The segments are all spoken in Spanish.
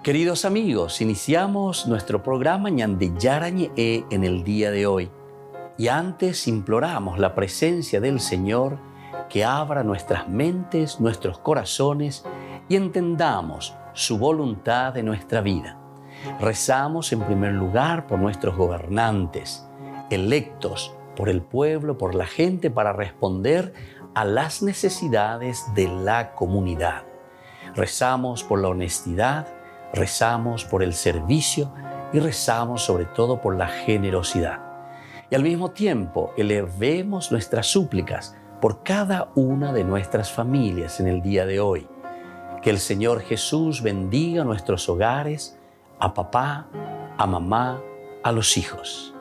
Queridos amigos, iniciamos nuestro programa Ñande Yarañe en el día de hoy. Y antes imploramos la presencia del Señor que abra nuestras mentes, nuestros corazones y entendamos su voluntad en nuestra vida. Rezamos en primer lugar por nuestros gobernantes, electos por el pueblo, por la gente, para responder a las necesidades de la comunidad. Rezamos por la honestidad, rezamos por el servicio y rezamos sobre todo por la generosidad. Y al mismo tiempo elevemos nuestras súplicas por cada una de nuestras familias en el día de hoy. Que el Señor Jesús bendiga nuestros hogares, a papá, a mamá, a los hijos.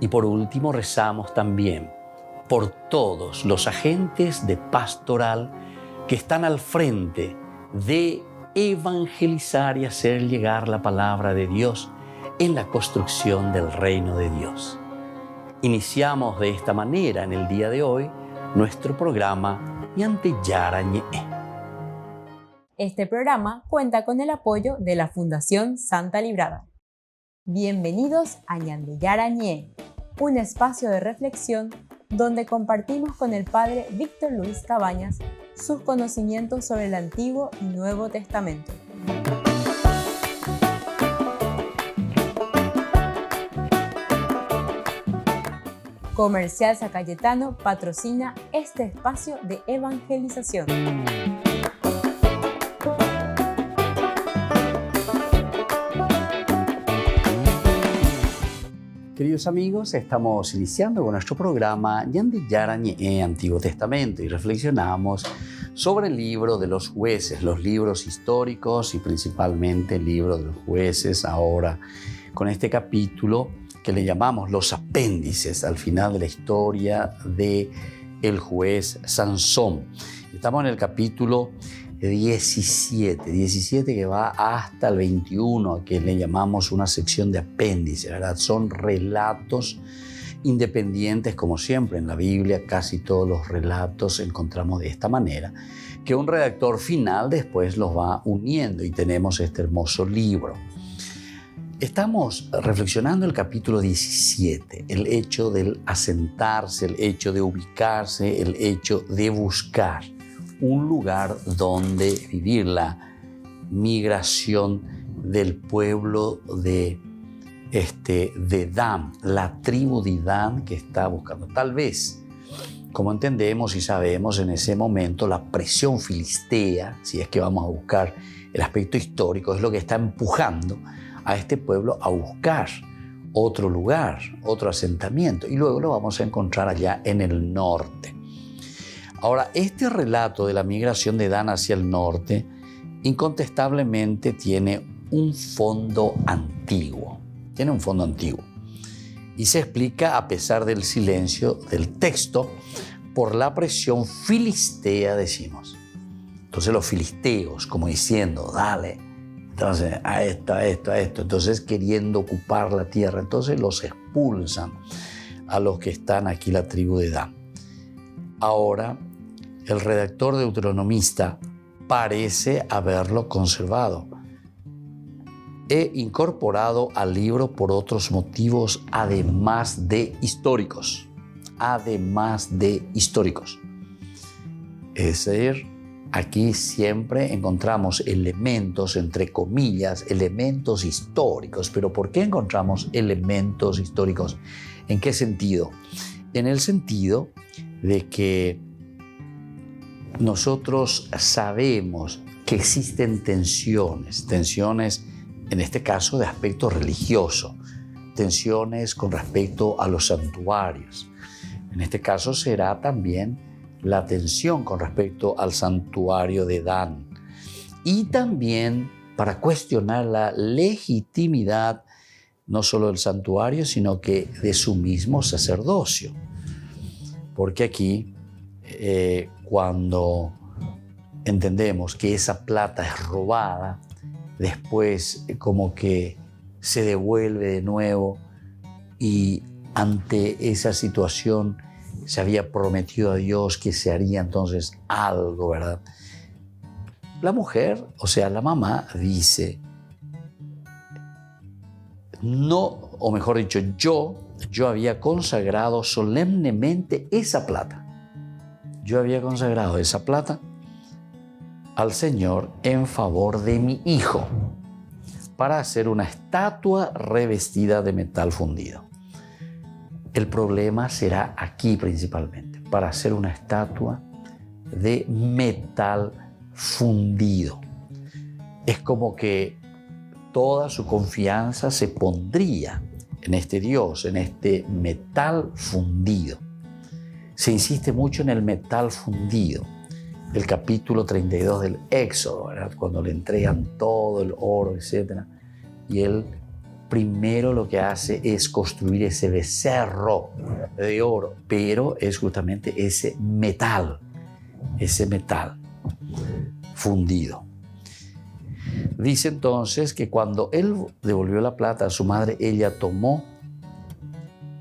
Y por último rezamos también por todos los agentes de pastoral que están al frente de evangelizar y hacer llegar la palabra de Dios en la construcción del reino de Dios. Iniciamos de esta manera en el día de hoy nuestro programa Ñande Yarañe. Este programa cuenta con el apoyo de la Fundación Santa Librada. Bienvenidos a Ñande Yarañe, un espacio de reflexión donde compartimos con el Padre Víctor Luis Cabañas sus conocimientos sobre el Antiguo y Nuevo Testamento. Comercial San Cayetano patrocina este espacio de evangelización. Queridos amigos, estamos iniciando con nuestro programa Ñande Yarañe Antiguo Testamento y reflexionamos sobre el libro de los jueces, los libros históricos y principalmente el libro de los jueces, ahora con este capítulo que le llamamos los apéndices al final de la historia de el juez Sansón. Estamos en el capítulo 17 que va hasta el 21, que le llamamos una sección de apéndice, ¿verdad? Son relatos independientes, como siempre en la Biblia, casi todos los relatos encontramos de esta manera, que un redactor final después los va uniendo y tenemos este hermoso libro. Estamos reflexionando el capítulo 17, el hecho del asentarse, el hecho de ubicarse, el hecho de buscar un lugar donde vivir, la migración del pueblo de Dan, la tribu de Dan que está buscando. Tal vez, como entendemos y sabemos en ese momento, la presión filistea, si es que vamos a buscar el aspecto histórico, es lo que está empujando a este pueblo a buscar otro lugar, otro asentamiento, y luego lo vamos a encontrar allá en el norte. Ahora, este relato de la migración de Dan hacia el norte incontestablemente tiene un fondo antiguo. Y se explica, a pesar del silencio del texto, por la presión filistea, decimos. Entonces los filisteos, como diciendo, dale, entonces a esto. Entonces queriendo ocupar la tierra, entonces los expulsan a los que están aquí, la tribu de Dan. Ahora, el redactor deuteronomista parece haberlo conservado e incorporado al libro por otros motivos, además de históricos. Es decir, aquí siempre encontramos elementos, entre comillas, elementos históricos. ¿Pero por qué encontramos elementos históricos? ¿En qué sentido? En el sentido de que nosotros sabemos que existen tensiones en este caso de aspecto religioso, tensiones con respecto a los santuarios. En este caso será también la tensión con respecto al santuario de Dan. Y también para cuestionar la legitimidad no solo del santuario, sino que de su mismo sacerdocio. Porque aquí, cuando entendemos que esa plata es robada, después como que se devuelve de nuevo, y ante esa situación se había prometido a Dios que se haría entonces algo, ¿verdad? La mujer, o sea, la mamá, dice: no, o mejor dicho, yo había consagrado solemnemente esa plata. Yo había consagrado esa plata al Señor en favor de mi hijo para hacer una estatua revestida de metal fundido. El problema será aquí principalmente, para hacer una estatua de metal fundido. Es como que toda su confianza se pondría en este Dios, en este metal fundido. Se insiste mucho en el metal fundido. El capítulo 32 del Éxodo, ¿verdad? Cuando le entregan todo el oro, etc. Y él primero lo que hace es construir ese becerro de oro, pero es justamente ese metal fundido. Dice entonces que cuando él devolvió la plata a su madre, ella tomó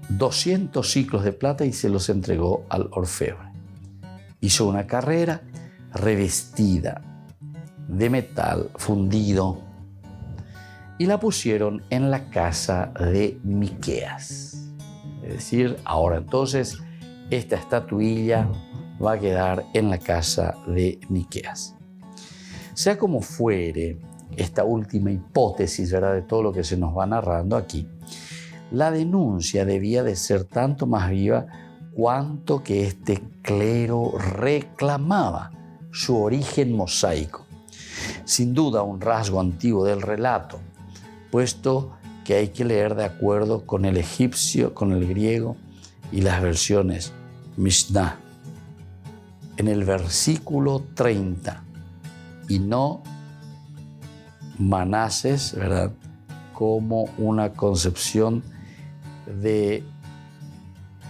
200 siclos de plata y se los entregó al orfebre. Hizo una carrera revestida de metal fundido y la pusieron en la casa de Miqueas. Es decir, ahora entonces esta estatuilla va a quedar en la casa de Miqueas. Sea como fuere, esta última hipótesis, ¿verdad?, de todo lo que se nos va narrando aquí, la denuncia debía de ser tanto más viva cuanto que este clero reclamaba su origen mosaico. Sin duda un rasgo antiguo del relato, puesto que hay que leer de acuerdo con el egipcio, con el griego y las versiones Mishnah. En el versículo 30, y no Manases, ¿verdad?, como una concepción de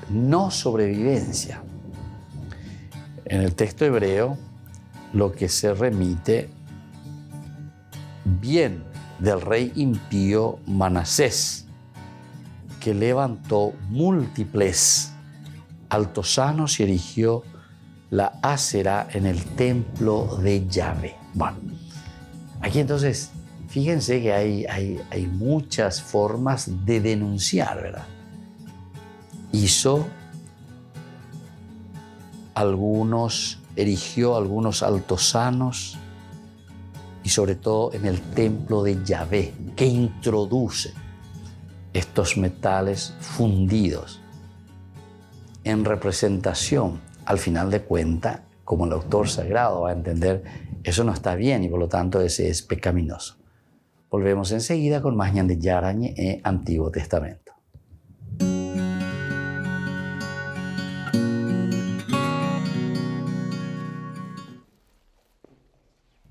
no sobrevivencia. En el texto hebreo, lo que se remite bien del rey impío Manasés, que levantó múltiples altosanos y erigió la Asera en el templo de Yahvé. Bueno, aquí entonces, fíjense que hay muchas formas de denunciar, ¿verdad? Erigió algunos altosanos y sobre todo en el templo de Yahvé, que introduce estos metales fundidos en representación. Al final de cuentas, como el autor sagrado va a entender, eso no está bien y por lo tanto ese es pecaminoso. Volvemos enseguida con más Ñande Yarañe en Antiguo Testamento.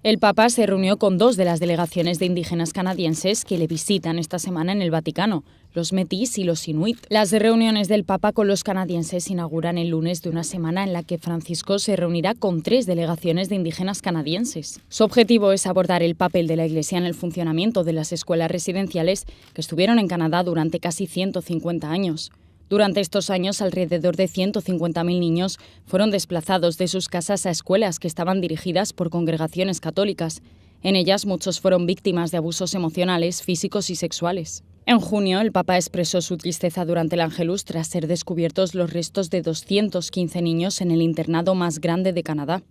El Papa se reunió con dos de las delegaciones de indígenas canadienses que le visitan esta semana en el Vaticano, los Métis y los Inuit. Las reuniones del Papa con los canadienses inauguran el lunes de una semana en la que Francisco se reunirá con 3 delegaciones de indígenas canadienses. Su objetivo es abordar el papel de la Iglesia en el funcionamiento de las escuelas residenciales que estuvieron en Canadá durante casi 150 años. Durante estos años, alrededor de 150.000 niños fueron desplazados de sus casas a escuelas que estaban dirigidas por congregaciones católicas. En ellas, muchos fueron víctimas de abusos emocionales, físicos y sexuales. En junio, el Papa expresó su tristeza durante el Ángelus tras ser descubiertos los restos de 215 niños en el internado más grande de Canadá.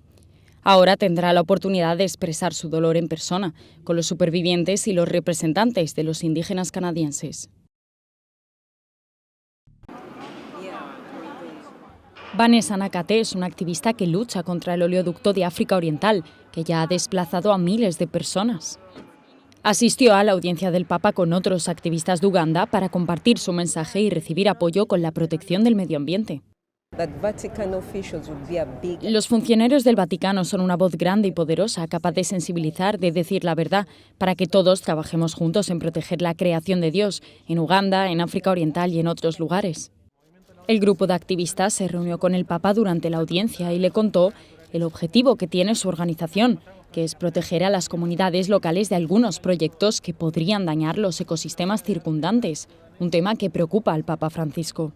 Ahora tendrá la oportunidad de expresar su dolor en persona, con los supervivientes y los representantes de los indígenas canadienses. Vanessa Nakate es una activista que lucha contra el oleoducto de África Oriental, que ya ha desplazado a miles de personas. Asistió a la audiencia del Papa con otros activistas de Uganda para compartir su mensaje y recibir apoyo con la protección del medio ambiente. Los funcionarios del Vaticano son una voz grande y poderosa, capaz de sensibilizar, de decir la verdad, para que todos trabajemos juntos en proteger la creación de Dios, en Uganda, en África Oriental y en otros lugares. El grupo de activistas se reunió con el Papa durante la audiencia y le contó el objetivo que tiene su organización, que es proteger a las comunidades locales de algunos proyectos que podrían dañar los ecosistemas circundantes, un tema que preocupa al Papa Francisco.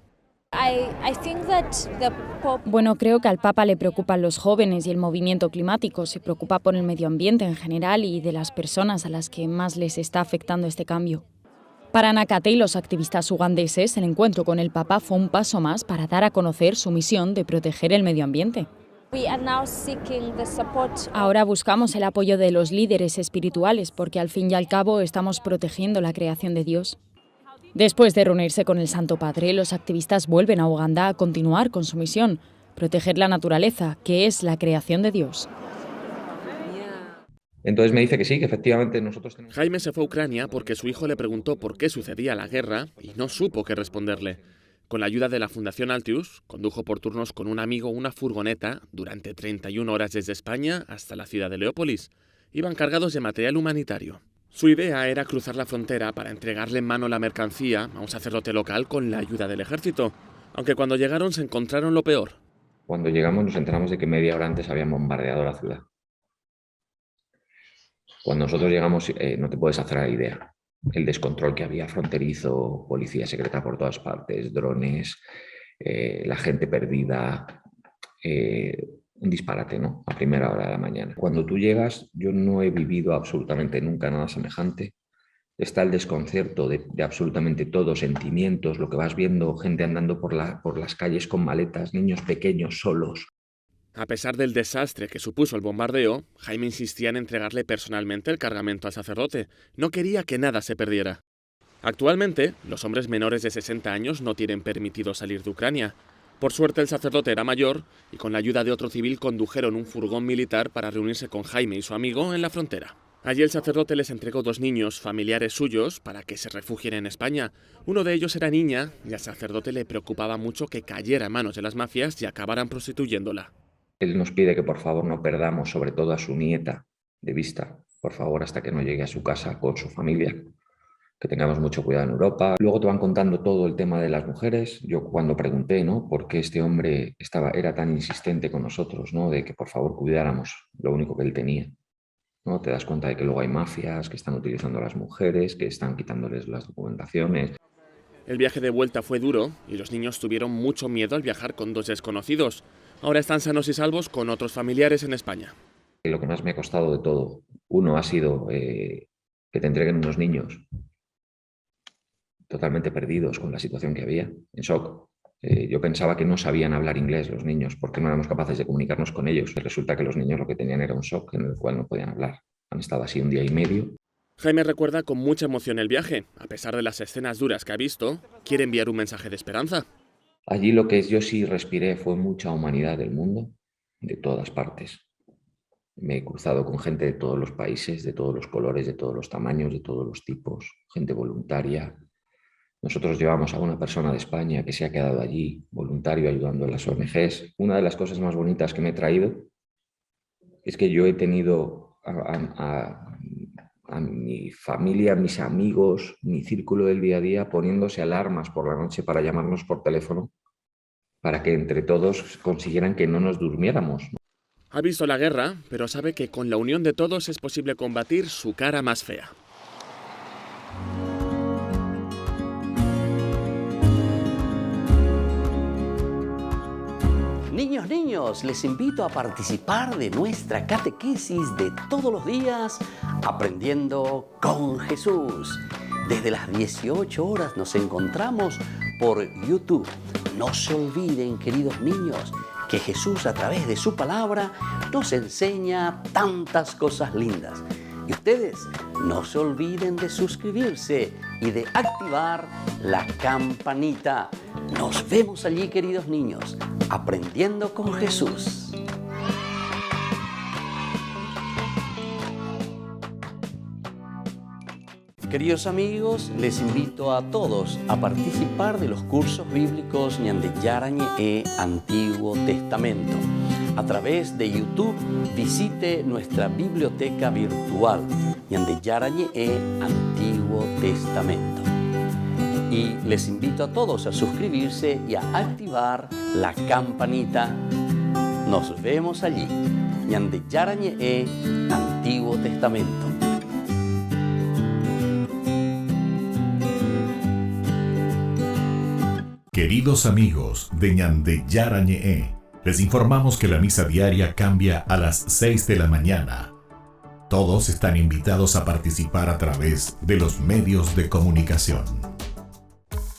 Bueno, creo que al Papa le preocupan los jóvenes y el movimiento climático, se preocupa por el medio ambiente en general y de las personas a las que más les está afectando este cambio. Para Nakate y los activistas ugandeses, el encuentro con el Papa fue un paso más para dar a conocer su misión de proteger el medio ambiente. Ahora buscamos el apoyo de los líderes espirituales porque al fin y al cabo estamos protegiendo la creación de Dios. Después de reunirse con el Santo Padre, los activistas vuelven a Uganda a continuar con su misión, proteger la naturaleza, que es la creación de Dios. Entonces me dice que sí, que efectivamente nosotros tenemos... Jaime se fue a Ucrania porque su hijo le preguntó por qué sucedía la guerra y no supo qué responderle. Con la ayuda de la Fundación Altius, condujo por turnos con un amigo una furgoneta durante 31 horas desde España hasta la ciudad de Leópolis. Iban cargados de material humanitario. Su idea era cruzar la frontera para entregarle en mano la mercancía a un sacerdote local con la ayuda del ejército, aunque cuando llegaron se encontraron lo peor. Cuando llegamos nos enteramos de que media hora antes habían bombardeado la ciudad. Cuando nosotros llegamos no te puedes hacer la idea. El descontrol que había fronterizo, policía secreta por todas partes, drones, la gente perdida, un disparate, ¿no? A primera hora de la mañana. Cuando tú llegas, yo no he vivido absolutamente nunca nada semejante. Está el desconcierto de absolutamente todo, sentimientos, lo que vas viendo, gente andando por las calles con maletas, niños pequeños solos. A pesar del desastre que supuso el bombardeo, Jaime insistía en entregarle personalmente el cargamento al sacerdote. No quería que nada se perdiera. Actualmente, los hombres menores de 60 años no tienen permitido salir de Ucrania. Por suerte, el sacerdote era mayor y con la ayuda de otro civil condujeron un furgón militar para reunirse con Jaime y su amigo en la frontera. Allí el sacerdote les entregó 2 niños, familiares suyos, para que se refugien en España. Uno de ellos era niña y al sacerdote le preocupaba mucho que cayera en manos de las mafias y acabaran prostituyéndola. Él nos pide que por favor no perdamos sobre todo a su nieta de vista, por favor, hasta que no llegue a su casa con su familia, que tengamos mucho cuidado en Europa. Luego te van contando todo el tema de las mujeres. Yo cuando pregunté, ¿no?, por qué este hombre era tan insistente con nosotros, ¿no?, de que por favor cuidáramos lo único que él tenía, ¿no?, te das cuenta de que luego hay mafias que están utilizando a las mujeres, que están quitándoles las documentaciones. El viaje de vuelta fue duro y los niños tuvieron mucho miedo al viajar con 2 desconocidos. Ahora están sanos y salvos con otros familiares en España. Lo que más me ha costado de todo, uno ha sido que te entreguen unos niños totalmente perdidos con la situación que había, en shock. Yo pensaba que no sabían hablar inglés los niños porque no éramos capaces de comunicarnos con ellos. Y resulta que los niños lo que tenían era un shock en el cual no podían hablar. Han estado así 1 día y medio. Jaime recuerda con mucha emoción el viaje. A pesar de las escenas duras que ha visto, quiere enviar un mensaje de esperanza. Allí lo que yo sí respiré fue mucha humanidad del mundo, de todas partes. Me he cruzado con gente de todos los países, de todos los colores, de todos los tamaños, de todos los tipos, gente voluntaria. Nosotros llevamos a una persona de España que se ha quedado allí, voluntario, ayudando a las ONGs. Una de las cosas más bonitas que me he traído es que yo he tenido a mi familia, mis amigos, mi círculo del día a día poniéndose alarmas por la noche para llamarnos por teléfono para que entre todos consiguieran que no nos durmiéramos. Ha visto la guerra, pero sabe que con la unión de todos es posible combatir su cara más fea. Niños, les invito a participar de nuestra catequesis de todos los días, Aprendiendo con Jesús. Desde las 18 horas nos encontramos por YouTube. No se olviden, queridos niños, que Jesús a través de su palabra nos enseña tantas cosas lindas. Y ustedes no se olviden de suscribirse y de activar la campanita. Nos vemos allí, queridos niños, Aprendiendo con Jesús. Queridos amigos, les invito a todos a participar de los cursos bíblicos Ñande Yarañe e Antiguo Testamento. A través de YouTube visite nuestra biblioteca virtual Ñande Yarañe e Antiguo Testamento. Y les invito a todos a suscribirse y a activar la campanita. Nos vemos allí, Ñande Yarañe e Antiguo Testamento. Queridos amigos de Ñande Yarañe, les informamos que la misa diaria cambia a las 6 de la mañana. Todos están invitados a participar a través de los medios de comunicación.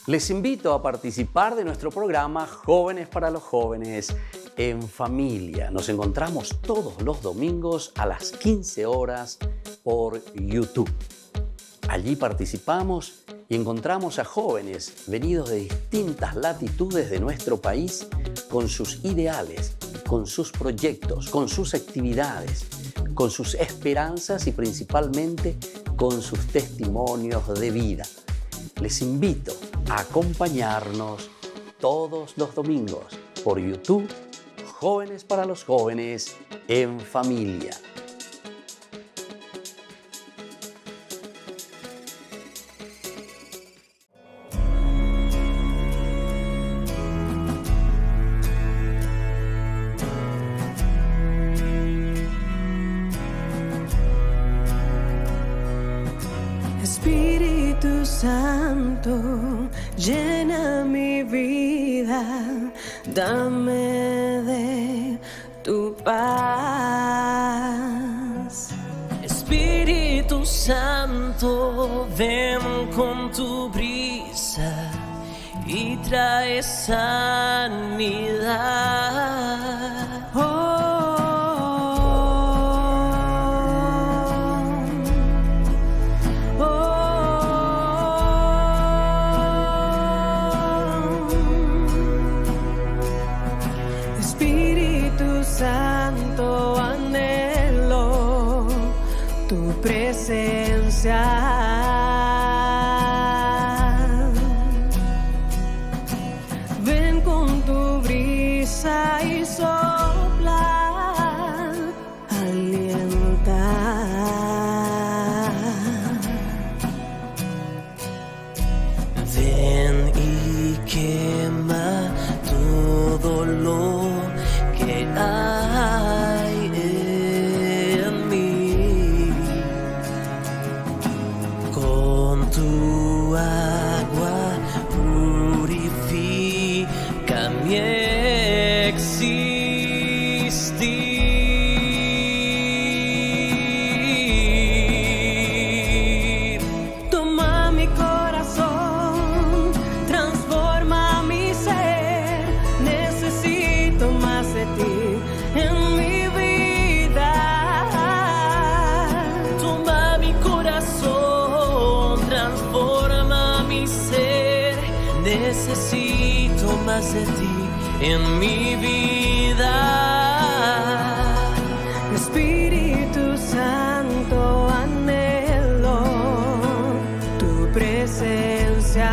Les invito a participar de nuestro programa Jóvenes para los Jóvenes en Familia. Nos encontramos todos los domingos a las 15 horas por YouTube. Allí participamos y encontramos a jóvenes venidos de distintas latitudes de nuestro país con sus ideales, con sus proyectos, con sus actividades, con sus esperanzas y principalmente con sus testimonios de vida. Les invito a acompañarnos todos los domingos por YouTube, Jóvenes para los Jóvenes en Familia. Espíritu Santo, llena mi vida, dame de tu paz. Espíritu Santo, ven con tu brisa y trae sanidad. Santo, anhelo tu presencia. Ven con tu brisa y sopla, alienta. Ven y quema todo lo que hay en mí, con tu agua purifica mi existir. Toma mi corazón, transforma mi ser, necesito más de ti en mi vida. Toma mi corazón, transforma mi ser, necesito más de ti en mi vida. Espíritu Santo, anhelo tu presencia.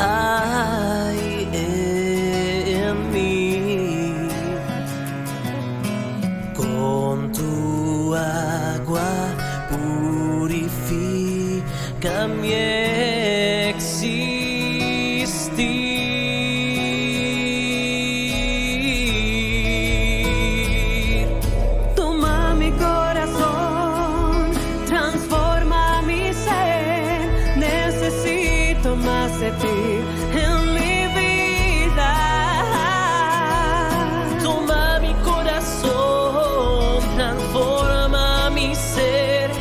Hay en mí, con tu agua purifica mi existir. Toma mi corazón, transforma mi ser, necesito más de ti en mi vida. Toma mi corazón, transforma mi ser,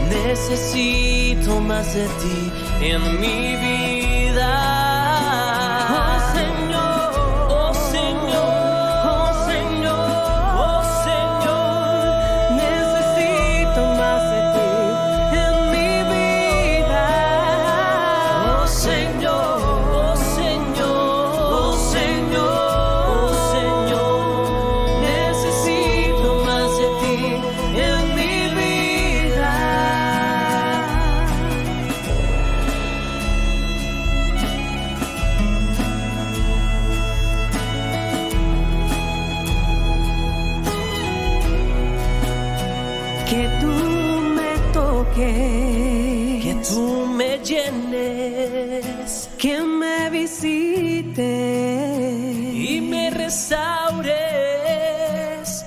necesito más de ti en mi vida. Oh Señor, oh Señor, oh Señor, oh Señor, necesito más de ti en mi vida. Oh Señor, oh Señor, oh Señor, oh Señor, necesito más de ti en mi vida. restaures,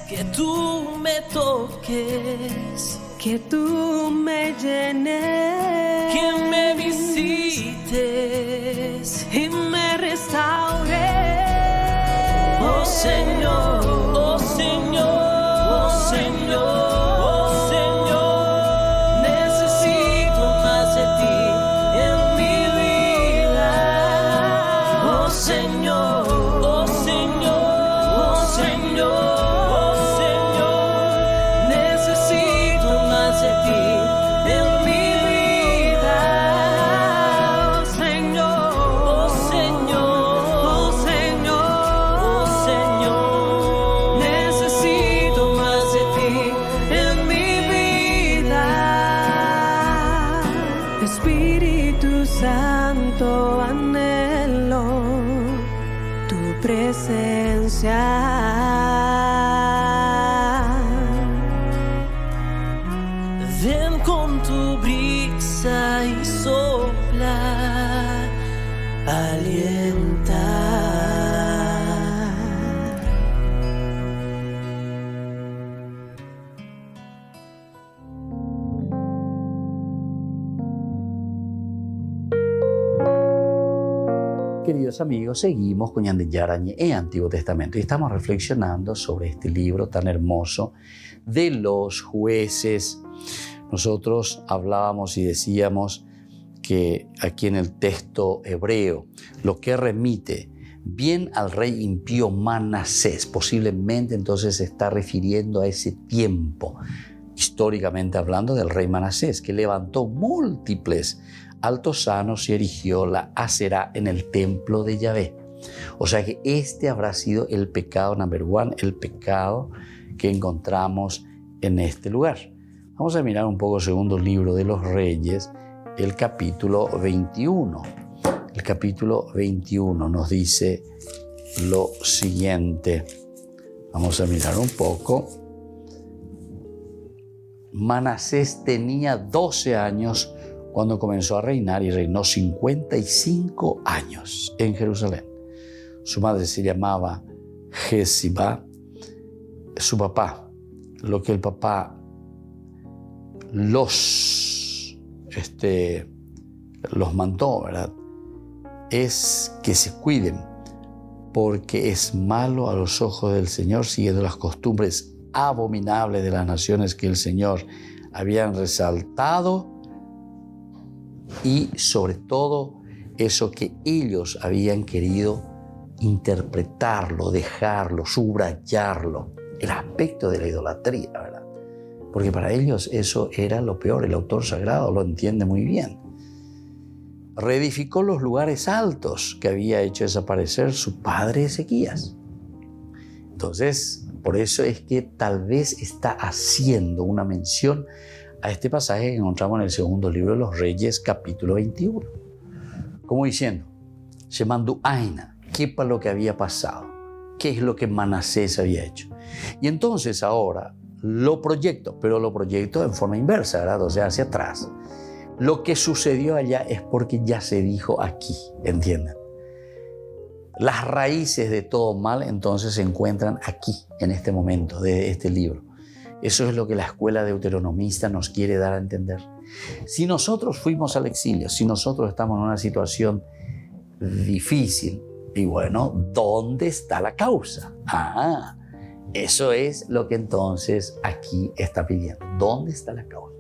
que tú me toques, que tú me llenes, que me visites y me restaures. Oh Señor, oh Señor, oh Señor, oh Señor, necesito más de ti en mi vida. Oh Señor, oh Señor, oh Señor, oh Señor, necesito más de ti en mi vida. Oh Señor, Oh Señor, oh Señor, oh Señor, necesito más de ti en mi vida. Espíritu Santo, anhelo tu presencia. Ven con tu brisa y sopla, alienta. Queridos amigos, seguimos con Ñande Yarañe en Antiguo Testamento y estamos reflexionando sobre este libro tan hermoso de los jueces. Nosotros hablábamos y decíamos que aquí en el texto hebreo lo que remite bien al rey impío Manasés, posiblemente entonces se está refiriendo a ese tiempo, históricamente hablando, del rey Manasés, que levantó múltiples altosanos y erigió la Aserá en el templo de Yahvé. O sea que este habrá sido el pecado number one, el pecado que encontramos en este lugar. Vamos a mirar un poco el segundo libro de los Reyes, el capítulo 21. El capítulo 21 nos dice lo siguiente. Vamos a mirar un poco. Manasés tenía 12 años cuando comenzó a reinar y reinó 55 años en Jerusalén. Su madre se llamaba Jezibá. Su papá, lo que el papá los mandó, ¿verdad?, es que se cuiden, porque es malo a los ojos del Señor, siguiendo las costumbres abominables de las naciones que el Señor habían resaltado, y sobre todo eso que ellos habían querido interpretarlo, dejarlo, subrayarlo, el aspecto de la idolatría, ¿verdad? Porque para ellos eso era lo peor. El autor sagrado lo entiende muy bien. Reedificó los lugares altos que había hecho desaparecer su padre Ezequías. Entonces, por eso es que tal vez está haciendo una mención a este pasaje que encontramos en el segundo libro de los Reyes, capítulo 21. Como diciendo, Shemandu Aina, ¿qué para lo que había pasado? ¿Qué es lo que Manasés había hecho? Y entonces ahora lo proyecto, pero lo proyecto en forma inversa, ¿verdad? O sea, hacia atrás. Lo que sucedió allá es porque ya se dijo aquí, ¿entienden? Las raíces de todo mal entonces se encuentran aquí, en este momento de este libro. Eso es lo que la escuela deuteronomista nos quiere dar a entender. Si nosotros fuimos al exilio, si nosotros estamos en una situación difícil, y bueno, ¿dónde está la causa? Eso es lo que entonces aquí está pidiendo. ¿Dónde está la causa?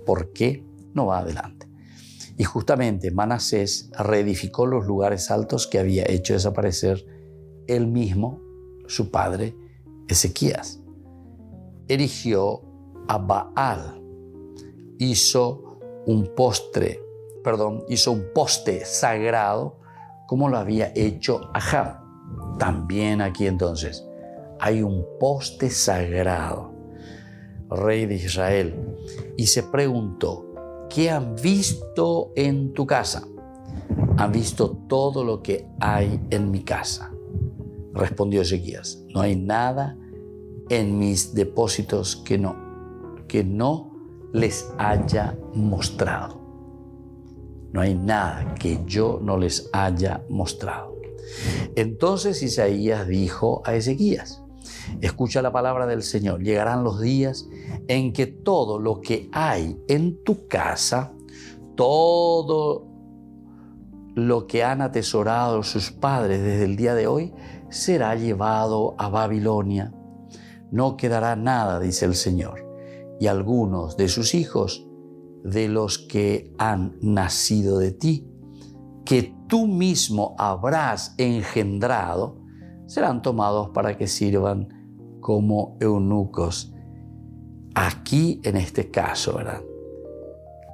¿Por qué no va adelante? Y justamente Manasés reedificó los lugares altos que había hecho desaparecer él mismo, su padre Ezequías. Erigió a Baal, hizo un poste sagrado como lo había hecho Ahab. También aquí entonces hay un poste sagrado, rey de Israel, y se preguntó, ¿qué han visto en tu casa? Han visto todo lo que hay en mi casa. Respondió Ezequías, no hay nada en mis depósitos que no les haya mostrado. No hay nada que yo no les haya mostrado. Entonces Isaías dijo a Ezequías: escucha la palabra del Señor. Llegarán los días en que todo lo que hay en tu casa, todo lo que han atesorado sus padres desde el día de hoy, será llevado a Babilonia. No quedará nada, dice el Señor, y algunos de sus hijos, de los que han nacido de ti, que tú mismo habrás engendrado, serán tomados para que sirvan como eunucos. Aquí, en este caso, ¿verdad?,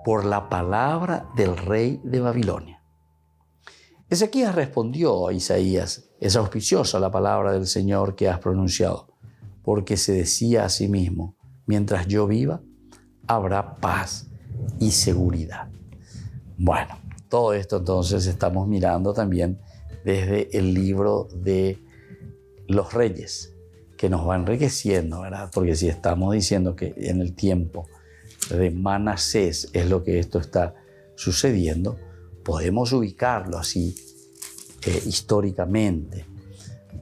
por la palabra del rey de Babilonia. Ezequías respondió a Isaías: es auspiciosa la palabra del Señor que has pronunciado, porque se decía a sí mismo: mientras yo viva, habrá paz y seguridad. Bueno, todo esto entonces estamos mirando también desde el libro de los Reyes, que nos va enriqueciendo, ¿verdad? Porque si estamos diciendo que en el tiempo de Manasés es lo que esto está sucediendo, podemos ubicarlo así históricamente,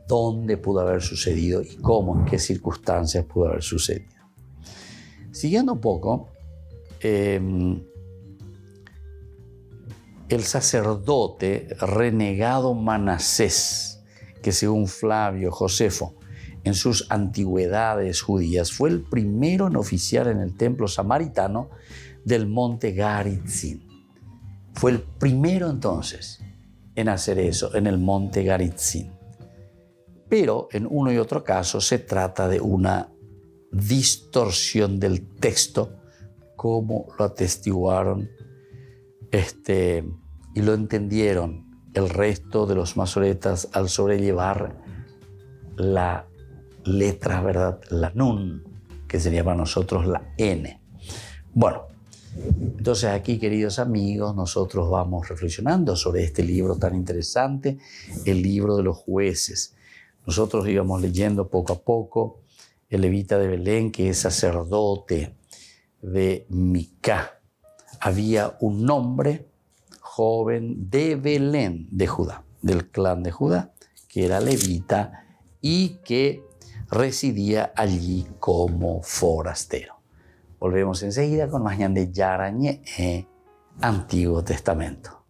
dónde pudo haber sucedido y cómo, en qué circunstancias pudo haber sucedido. Siguiendo un poco, el sacerdote renegado Manasés, que según Flavio Josefo, en sus antigüedades judías, fue el primero en oficiar en el templo samaritano del monte Garitzim. Fue el primero entonces en hacer eso, en el monte Garitzim. Pero en uno y otro caso se trata de una distorsión del texto, como lo atestiguaron y lo entendieron el resto de los masoretas al sobrellevar la letra, ¿verdad?, la nun, que sería para nosotros la N. Bueno, entonces aquí, queridos amigos, nosotros vamos reflexionando sobre este libro tan interesante, el libro de los jueces. Nosotros íbamos leyendo poco a poco el levita de Belén, que es sacerdote de Micá. Había un hombre joven de Belén, de Judá, del clan de Judá, que era levita y que residía allí como forastero. Volvemos enseguida con más Ñan de Yarañé, Antiguo Testamento.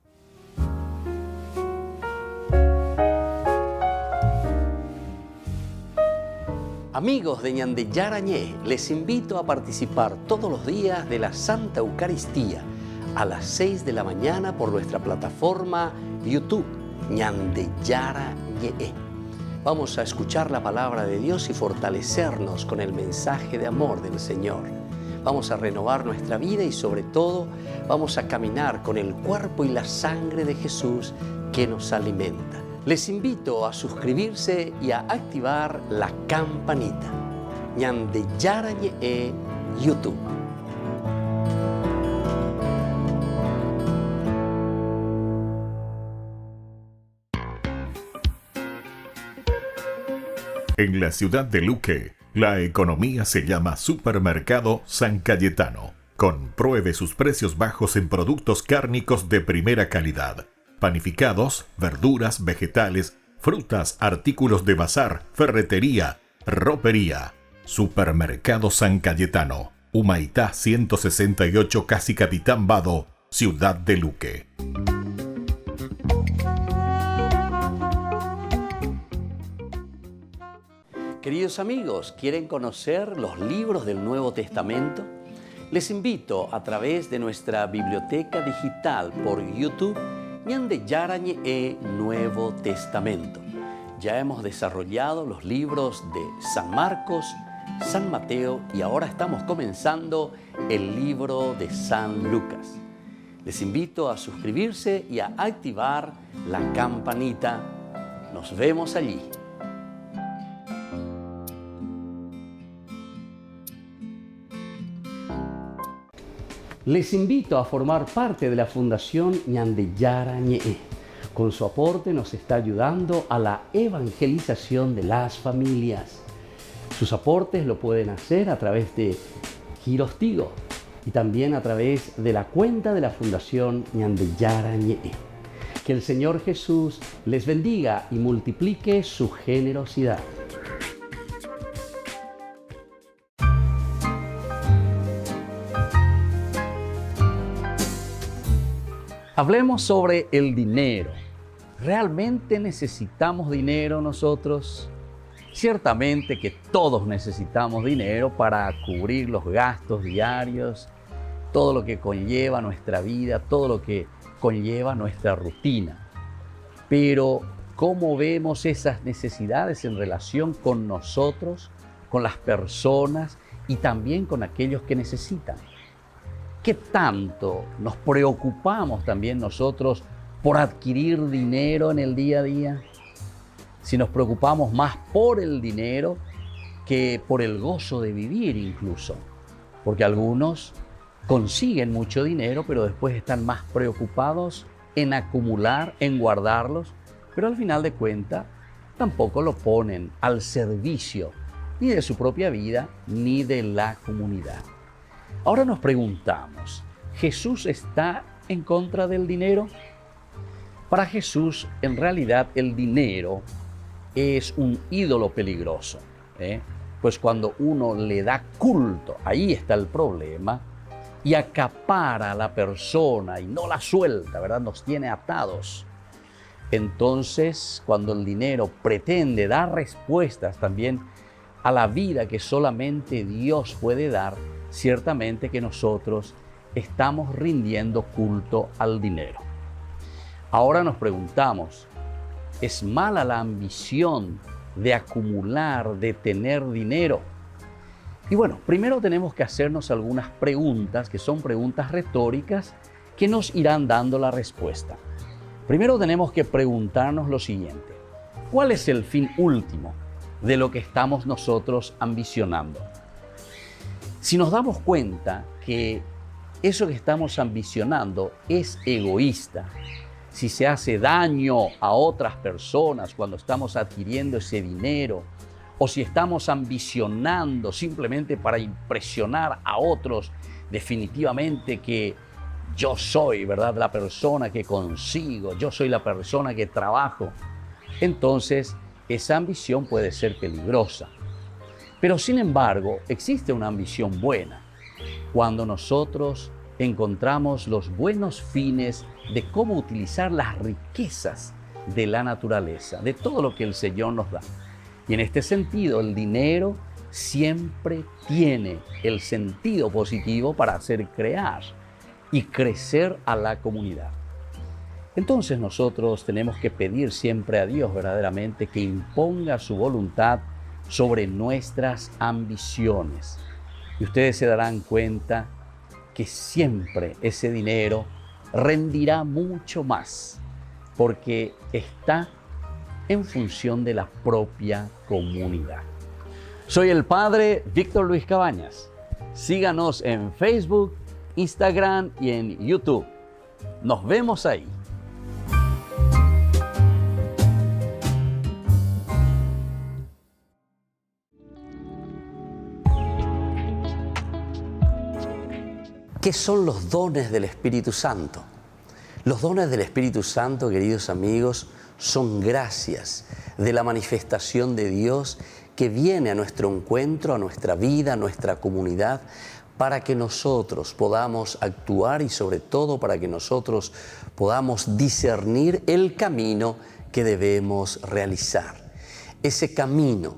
Amigos de Ñan de Yarañé, les invito a participar todos los días de la Santa Eucaristía a las 6 de la mañana por nuestra plataforma YouTube, Ñan de Yarañé. Vamos a escuchar la palabra de Dios y fortalecernos con el mensaje de amor del Señor. Vamos a renovar nuestra vida y sobre todo vamos a caminar con el cuerpo y la sangre de Jesús que nos alimenta. Les invito a suscribirse y a activar la campanita. Ñan de Yarañé, YouTube. En la ciudad de Luque, la economía se llama Supermercado San Cayetano. Compruebe sus precios bajos en productos cárnicos de primera calidad. Panificados, verduras, vegetales, frutas, artículos de bazar, ferretería, ropería. Supermercado San Cayetano, Humaitá 168, Casi Capitán Vado, ciudad de Luque. Queridos amigos, ¿quieren conocer los libros del Nuevo Testamento? Les invito a través de nuestra biblioteca digital por YouTube, Ñan de Yarañé, Nuevo Testamento. Ya hemos desarrollado los libros de San Marcos, San Mateo y ahora estamos comenzando el libro de San Lucas. Les invito a suscribirse y a activar la campanita. Nos vemos allí. Les invito a formar parte de la Fundación Ñan de Yarañé. Con su aporte nos está ayudando a la evangelización de las familias. Sus aportes lo pueden hacer a través de Giros Tigo y también a través de la cuenta de la Fundación Ñan de Yarañé. Que el Señor Jesús les bendiga y multiplique su generosidad. Hablemos sobre el dinero. ¿Realmente necesitamos dinero nosotros? Ciertamente que todos necesitamos dinero para cubrir los gastos diarios, todo lo que conlleva nuestra vida, todo lo que conlleva nuestra rutina. Pero, ¿cómo vemos esas necesidades en relación con nosotros, con las personas y también con aquellos que necesitan? ¿Qué tanto nos preocupamos también nosotros por adquirir dinero en el día a día? Si nos preocupamos más por el dinero que por el gozo de vivir incluso. Porque algunos consiguen mucho dinero, pero después están más preocupados en acumular, en guardarlos, pero al final de cuentas tampoco lo ponen al servicio ni de su propia vida ni de la comunidad. Ahora nos preguntamos, ¿Jesús está en contra del dinero? Para Jesús, en realidad, el dinero es un ídolo peligroso, pues cuando uno le da culto, ahí está el problema, y acapara a la persona y no la suelta, ¿verdad? Nos tiene atados. Entonces, cuando el dinero pretende dar respuestas también a la vida que solamente Dios puede dar, ciertamente que nosotros estamos rindiendo culto al dinero. Ahora nos preguntamos, ¿es mala la ambición de acumular, de tener dinero? Y bueno, primero tenemos que hacernos algunas preguntas que son preguntas retóricas que nos irán dando la respuesta. Primero tenemos que preguntarnos lo siguiente: ¿cuál es el fin último de lo que estamos nosotros ambicionando? Si nos damos cuenta que eso que estamos ambicionando es egoísta, si se hace daño a otras personas cuando estamos adquiriendo ese dinero, o si estamos ambicionando simplemente para impresionar a otros, definitivamente que yo soy, ¿verdad?, la persona que consigo, yo soy la persona que trabajo, entonces esa ambición puede ser peligrosa. Pero sin embargo, existe una ambición buena cuando nosotros encontramos los buenos fines de cómo utilizar las riquezas de la naturaleza, de todo lo que el Señor nos da. Y en este sentido, el dinero siempre tiene el sentido positivo para hacer crear y crecer a la comunidad. Entonces nosotros tenemos que pedir siempre a Dios verdaderamente que imponga su voluntad sobre nuestras ambiciones. Y ustedes se darán cuenta que siempre ese dinero rendirá mucho más, porque está en función de la propia comunidad. Soy el Padre Víctor Luis Cabañas. Síganos en Facebook, Instagram y en YouTube. Nos vemos ahí. ¿Qué son los dones del Espíritu Santo? Los dones del Espíritu Santo, queridos amigos, son gracias de la manifestación de Dios que viene a nuestro encuentro, a nuestra vida, a nuestra comunidad, para que nosotros podamos actuar y sobre todo para que nosotros podamos discernir el camino que debemos realizar. Ese camino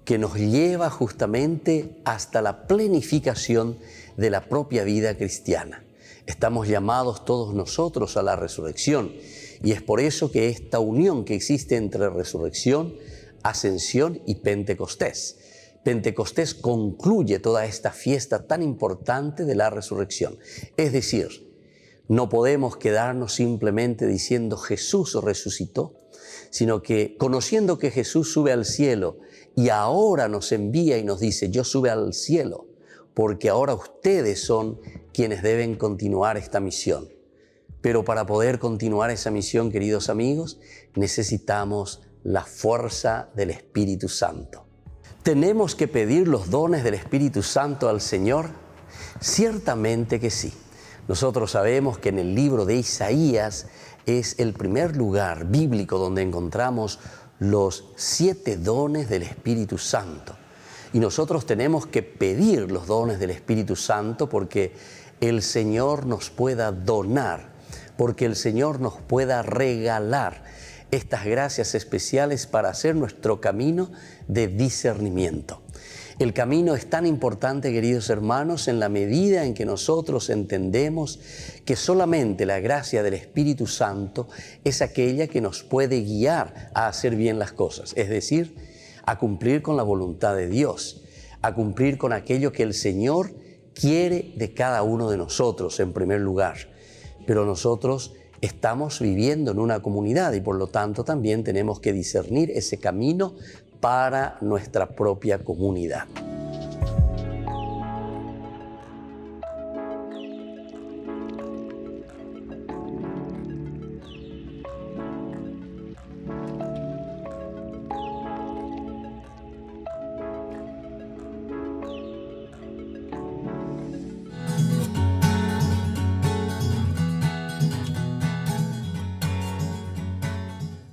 que nos lleva justamente hasta la plenificación de la propia vida cristiana. Estamos llamados todos nosotros a la resurrección y es por eso que esta unión que existe entre resurrección, ascensión y Pentecostés. Pentecostés concluye toda esta fiesta tan importante de la resurrección. Es decir, no podemos quedarnos simplemente diciendo Jesús resucitó, sino que conociendo que Jesús sube al cielo y ahora nos envía y nos dice yo sube al cielo, porque ahora ustedes son quienes deben continuar esta misión. Pero para poder continuar esa misión, queridos amigos, necesitamos la fuerza del Espíritu Santo. ¿Tenemos que pedir los dones del Espíritu Santo al Señor? Ciertamente que sí. Nosotros sabemos que en el libro de Isaías es el primer lugar bíblico donde encontramos los 7 dones del Espíritu Santo. Y nosotros tenemos que pedir los dones del Espíritu Santo porque el Señor nos pueda donar, porque el Señor nos pueda regalar estas gracias especiales para hacer nuestro camino de discernimiento. El camino es tan importante, queridos hermanos, en la medida en que nosotros entendemos que solamente la gracia del Espíritu Santo es aquella que nos puede guiar a hacer bien las cosas, es decir, a cumplir con la voluntad de Dios, a cumplir con aquello que el Señor quiere de cada uno de nosotros en primer lugar. Pero nosotros estamos viviendo en una comunidad y por lo tanto también tenemos que discernir ese camino para nuestra propia comunidad.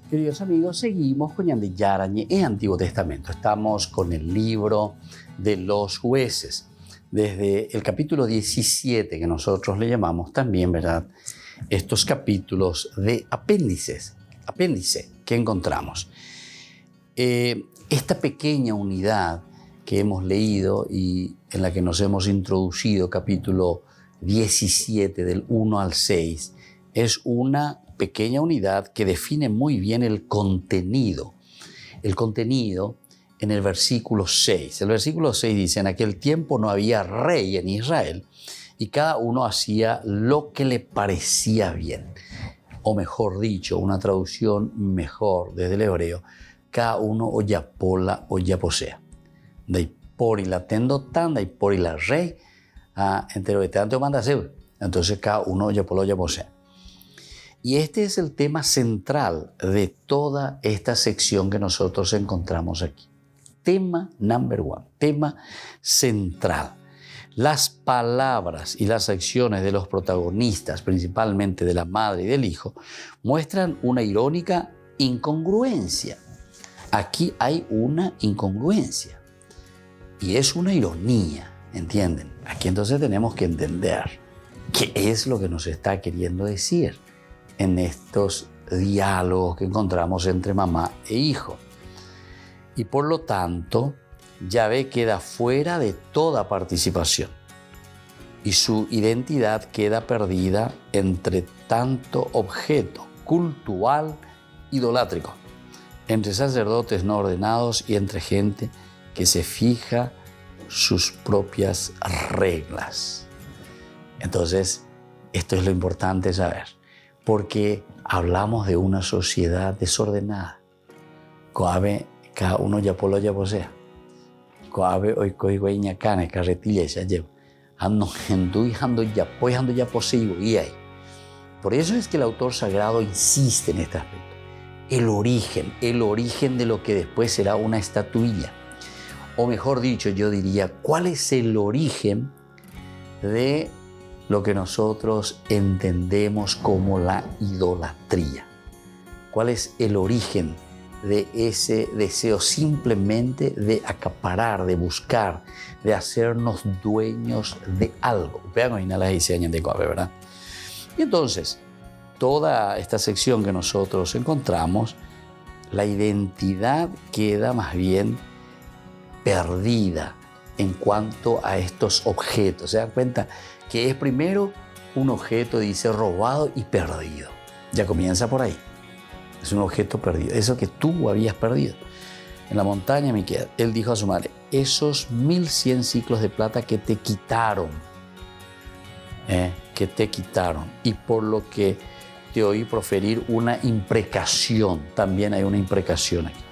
Queridos amigos, seguimos con Ñande Yarañe en Antiguo Testamento. Estamos con el libro de los jueces, desde el capítulo 17, que nosotros le llamamos también, ¿verdad? Estos capítulos de apéndice que encontramos. Esta pequeña unidad que hemos leído y en la que nos hemos introducido, capítulo 17, del 1 al 6, es una pequeña unidad que define muy bien el contenido. El contenido en el versículo 6. El versículo 6 dice, en aquel tiempo no había rey en Israel y cada uno hacía lo que le parecía bien. O mejor dicho, una traducción mejor desde el hebreo, cada uno oyapola oyaposea. Dai por y la tendo tan, dai por y la rey, entero de tanto manda hacer. Entonces cada uno oyapola oyaposea. Y este es el tema central de toda esta sección que nosotros encontramos aquí. Tema number one, tema central. Las palabras y las acciones de los protagonistas, principalmente de la madre y del hijo, muestran una irónica incongruencia. Aquí hay una incongruencia y es una ironía, ¿entienden? Aquí entonces tenemos que entender qué es lo que nos está queriendo decir en estos diálogos que encontramos entre mamá e hijo. Y por lo tanto, Yahvé queda fuera de toda participación y su identidad queda perdida entre tanto objeto cultual idolátrico, entre sacerdotes no ordenados y entre gente que se fija sus propias reglas. Entonces, esto es lo importante saber. Porque hablamos de una sociedad desordenada. Coabe, cada uno ya polo ya posea. Coabe, hoy coi ñacane, carretilla ya lleva. Ando hendui, ando ya poseigo y hay. Por eso es que el autor sagrado insiste en este aspecto. El origen de lo que después será una estatuilla. O mejor dicho, yo diría, ¿cuál es el origen de lo que nosotros entendemos como la idolatría? ¿Cuál es el origen de ese deseo simplemente de acaparar, de buscar, de hacernos dueños de algo? Vean, ¿verdad? Y entonces, toda esta sección que nosotros encontramos, la identidad queda más bien perdida en cuanto a estos objetos. ¿Se dan cuenta? Que es primero un objeto, dice, robado y perdido. Ya comienza por ahí. Es un objeto perdido. Eso que tú habías perdido. En la montaña, Miqueas, él dijo a su madre, esos 1100 ciclos de plata que te quitaron. Y por lo que te oí proferir una imprecación. También hay una imprecación aquí.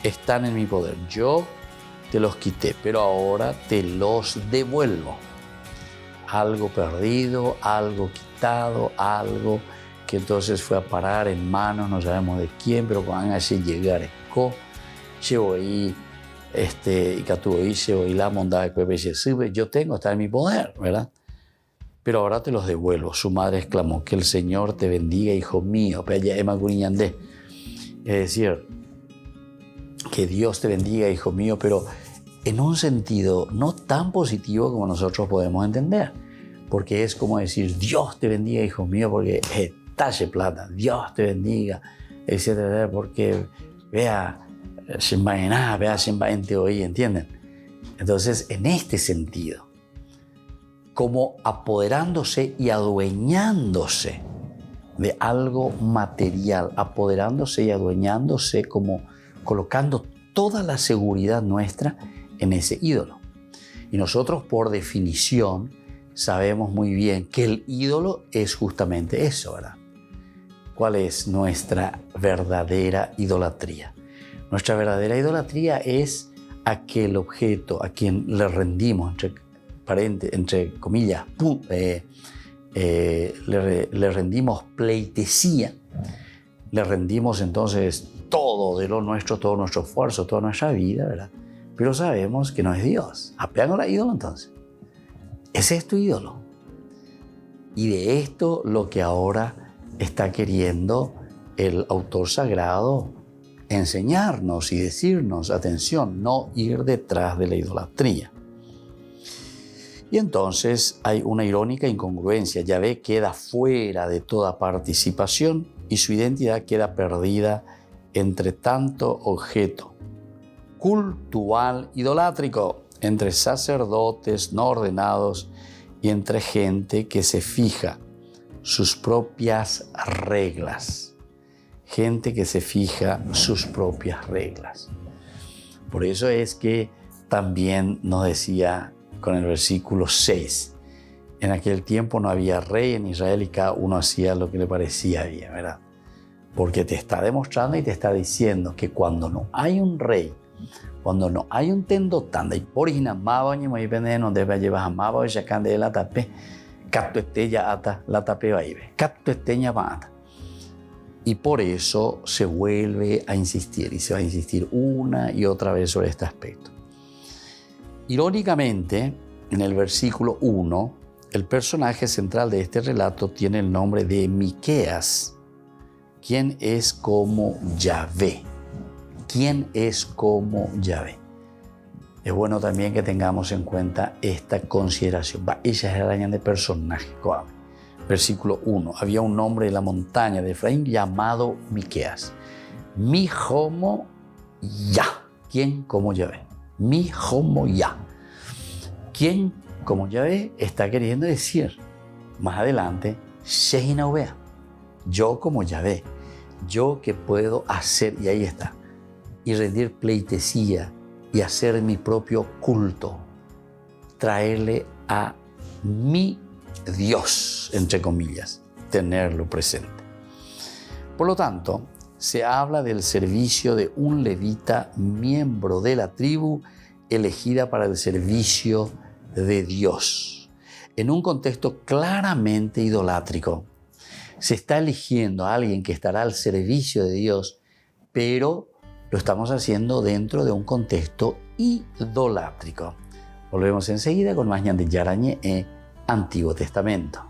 Están en mi poder. Yo te los quité, pero ahora te los devuelvo. Algo perdido, algo quitado, algo que entonces fue a parar en manos, no sabemos de quién, pero cuando así llegar llevo ahí, y que tú ahí, llevo ahí la mondad de sube, yo tengo, está en mi poder, ¿verdad? pero ahora te los devuelvo. Su madre exclamó, que el Señor te bendiga, hijo mío. Es decir, que Dios te bendiga, hijo mío, pero en un sentido no tan positivo como nosotros podemos entender. Porque es como decir, Dios te bendiga, hijo mío, porque talle plata, Dios te bendiga, etcétera, porque vea, hoy, ¿entienden? Entonces, en este sentido, como apoderándose y adueñándose de algo material, apoderándose y adueñándose, como colocando toda la seguridad nuestra en ese ídolo. Y nosotros, por definición, sabemos muy bien que el ídolo es justamente eso, ¿verdad? ¿Cuál es nuestra verdadera idolatría? Nuestra verdadera idolatría es aquel objeto a quien le rendimos, entre comillas, le rendimos pleitesía, le rendimos entonces todo de lo nuestro, todo nuestro esfuerzo, toda nuestra vida, ¿verdad? Pero sabemos que no es Dios. Apeando al ídolo entonces. Ese es tu ídolo. Y de esto lo que ahora está queriendo el autor sagrado enseñarnos y decirnos, atención, no ir detrás de la idolatría. Y entonces hay una irónica incongruencia. Yahvé queda fuera de toda participación y su identidad queda perdida entre tanto objeto cultual idolátrico, entre sacerdotes no ordenados y entre gente que se fija sus propias reglas. Gente que se fija sus propias reglas. Por eso es que también nos decía con el versículo 6, en aquel tiempo no había rey en Israel y cada uno hacía lo que le parecía bien, ¿verdad? Porque te está demostrando y te está diciendo que cuando no hay un rey, cuando no hay un tendotanda, y por inamaba ni muy pende no debe llevar amaba y sacan de la tape, capto estella ata la tape vaive, capto esteña ata. Y por eso se vuelve a insistir y se va a insistir una y otra vez sobre este aspecto. Irónicamente, en el versículo 1, el personaje central de este relato tiene el nombre de Miqueas, quien es como Yahvé. ¿Quién es como Yahvé? Es bueno también que tengamos en cuenta esta consideración. Ella es la araña de personaje. Versículo 1. Había un hombre de la montaña de Efraín llamado Miqueas. Mi homo ya. ¿Quién como Yahvé? Mi homo ya. ¿Quién como Yahvé? Está queriendo decir más adelante, Shehina Ubea. Yo como Yahvé. Yo que puedo hacer, y ahí está, y rendir pleitesía y hacer mi propio culto, traerle a mi Dios, entre comillas, tenerlo presente. Por lo tanto, se habla del servicio de un levita miembro de la tribu elegida para el servicio de Dios. En un contexto claramente idolátrico, se está eligiendo a alguien que estará al servicio de Dios, pero lo estamos haciendo dentro de un contexto idolátrico. Volvemos enseguida con más Ñande Yarañe Antiguo Testamento.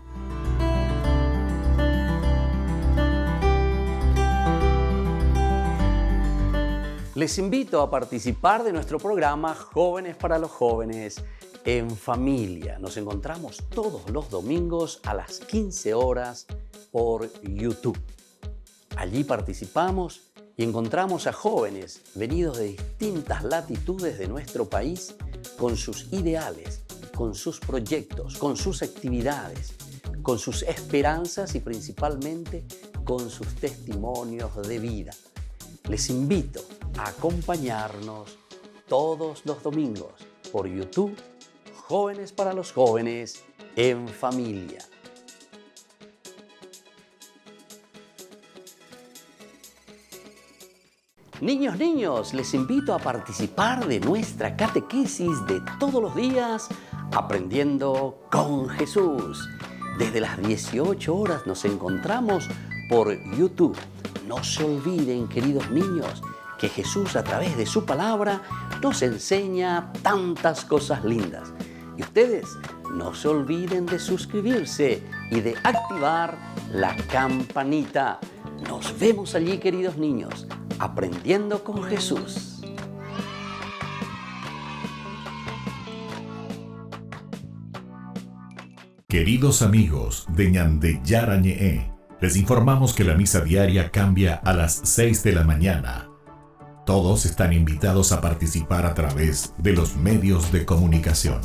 Les invito a participar de nuestro programa Jóvenes para los Jóvenes en Familia. Nos encontramos todos los domingos a las 15 horas por YouTube. Allí participamos y encontramos a jóvenes venidos de distintas latitudes de nuestro país con sus ideales, con sus proyectos, con sus actividades, con sus esperanzas y principalmente con sus testimonios de vida. Les invito a acompañarnos todos los domingos por YouTube, Jóvenes para los Jóvenes en Familia. Niños, les invito a participar de nuestra catequesis de todos los días Aprendiendo con Jesús. Desde las 18 horas nos encontramos por YouTube. No se olviden, queridos niños, que Jesús a través de su palabra nos enseña tantas cosas lindas. Y ustedes no se olviden de suscribirse y de activar la campanita. Nos vemos allí, queridos niños, aprendiendo con Jesús. Queridos amigos de Ñande Yarañe, les informamos que la misa diaria cambia a las 6 de la mañana. Todos están invitados a participar a través de los medios de comunicación.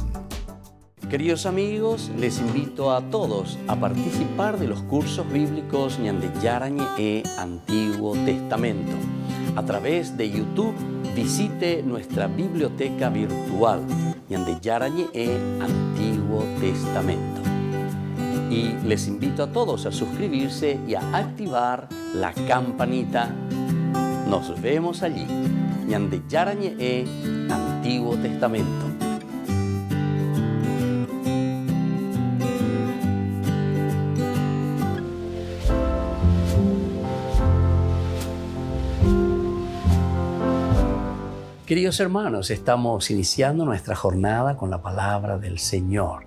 Queridos amigos, les invito a todos a participar de los cursos bíblicos Ñande Yarañe Antiguo Testamento. A través de YouTube, visite nuestra biblioteca virtual Ñande Yarañe Antiguo Testamento. Y les invito a todos a suscribirse y a activar la campanita. Nos vemos allí, Ñande Yarañe Antiguo Testamento. Queridos hermanos, estamos iniciando nuestra jornada con la palabra del Señor.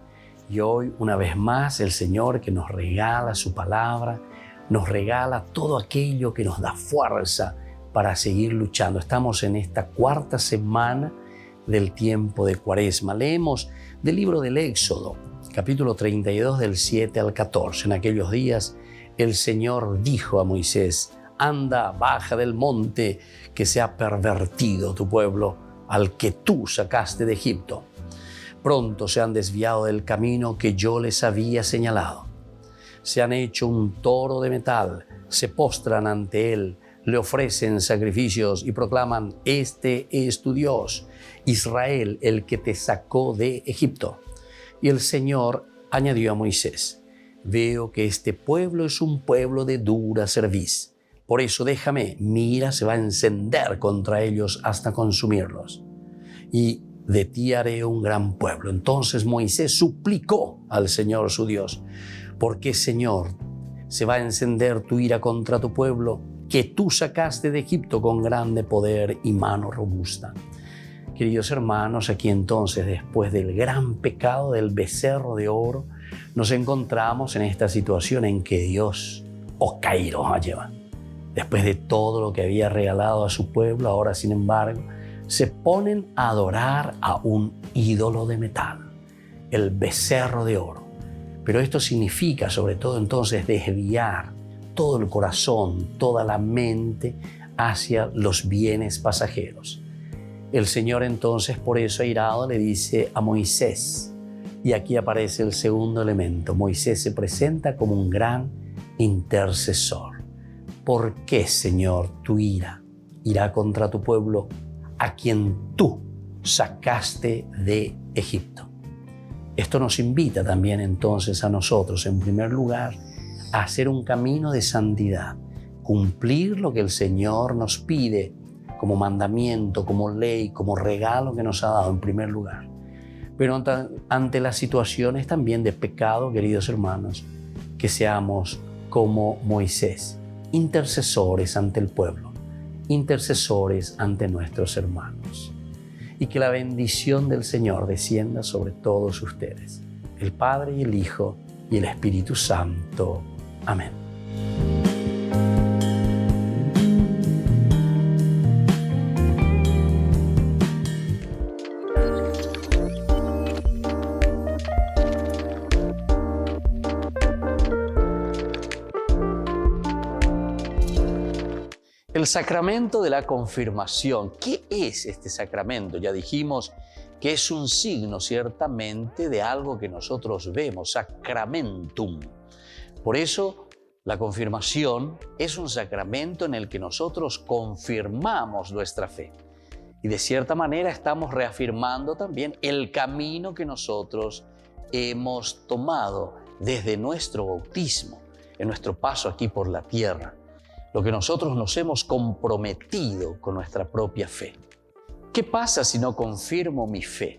Y hoy, una vez más, el Señor que nos regala su palabra, nos regala todo aquello que nos da fuerza para seguir luchando. Estamos en esta cuarta semana del tiempo de Cuaresma. Leemos del libro del Éxodo, capítulo 32, del 7 al 14. En aquellos días, el Señor dijo a Moisés: anda, baja del monte, que se ha pervertido tu pueblo, al que tú sacaste de Egipto. Pronto se han desviado del camino que yo les había señalado. Se han hecho un toro de metal, se postran ante él, le ofrecen sacrificios y proclaman: este es tu Dios, Israel, el que te sacó de Egipto. Y el Señor añadió a Moisés: veo que este pueblo es un pueblo de dura cerviz. Por eso déjame, mi ira se va a encender contra ellos hasta consumirlos. Y de ti haré un gran pueblo. Entonces Moisés suplicó al Señor su Dios: ¿por qué, Señor, se va a encender tu ira contra tu pueblo, que tú sacaste de Egipto con grande poder y mano robusta? Queridos hermanos, aquí entonces, después del gran pecado del becerro de oro, nos encontramos en esta situación en que Dios, Cairo, lleva. Después de todo lo que había regalado a su pueblo, ahora, sin embargo, se ponen a adorar a un ídolo de metal, el becerro de oro. Pero esto significa, sobre todo entonces, desviar todo el corazón, toda la mente hacia los bienes pasajeros. El Señor entonces, por eso airado, le dice a Moisés, y aquí aparece el segundo elemento: Moisés se presenta como un gran intercesor. ¿Por qué, Señor, tu ira irá contra tu pueblo, a quien tú sacaste de Egipto? Esto nos invita también entonces a nosotros, en primer lugar, a hacer un camino de santidad, cumplir lo que el Señor nos pide como mandamiento, como ley, como regalo que nos ha dado en primer lugar. Pero ante las situaciones también de pecado, queridos hermanos, que seamos como Moisés, intercesores ante el pueblo, intercesores ante nuestros hermanos. Y que la bendición del Señor descienda sobre todos ustedes, el Padre y el Hijo y el Espíritu Santo. Amén. El sacramento de la confirmación. ¿Qué es este sacramento? Ya dijimos que es un signo ciertamente de algo que nosotros vemos, sacramentum. Por eso la confirmación es un sacramento en el que nosotros confirmamos nuestra fe. Y de cierta manera estamos reafirmando también el camino que nosotros hemos tomado desde nuestro bautismo, en nuestro paso aquí por la tierra. Lo que nosotros nos hemos comprometido con nuestra propia fe. ¿Qué pasa si no confirmo mi fe?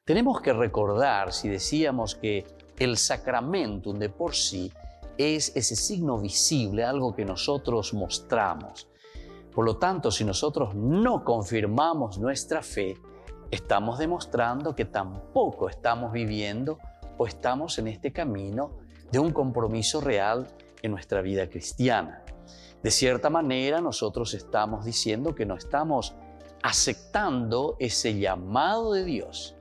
Tenemos que recordar, si decíamos que el sacramentum de por sí es ese signo visible, algo que nosotros mostramos. Por lo tanto, si nosotros no confirmamos nuestra fe, estamos demostrando que tampoco estamos viviendo o estamos en este camino de un compromiso real en nuestra vida cristiana. De cierta manera, nosotros estamos diciendo que no estamos aceptando ese llamado de Dios.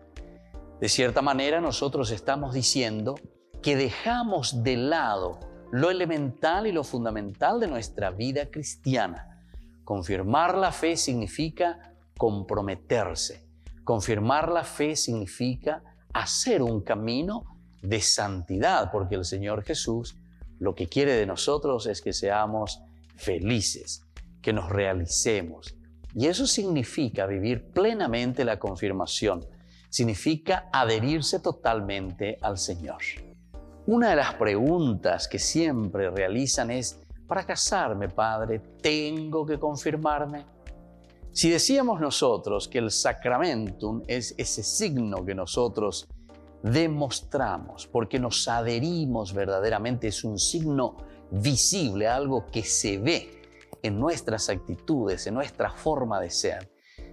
De cierta manera, nosotros estamos diciendo que dejamos de lado lo elemental y lo fundamental de nuestra vida cristiana. Confirmar la fe significa comprometerse. Confirmar la fe significa hacer un camino de santidad, porque el Señor Jesús lo que quiere de nosotros es que seamos felices, que nos realicemos. Y eso significa vivir plenamente la confirmación. Significa adherirse totalmente al Señor. Una de las preguntas que siempre realizan es: para casarme, Padre, ¿tengo que confirmarme? Si decíamos nosotros que el sacramentum es ese signo que nosotros demostramos porque nos adherimos verdaderamente, es un signo visible, algo que se ve en nuestras actitudes, en nuestra forma de ser.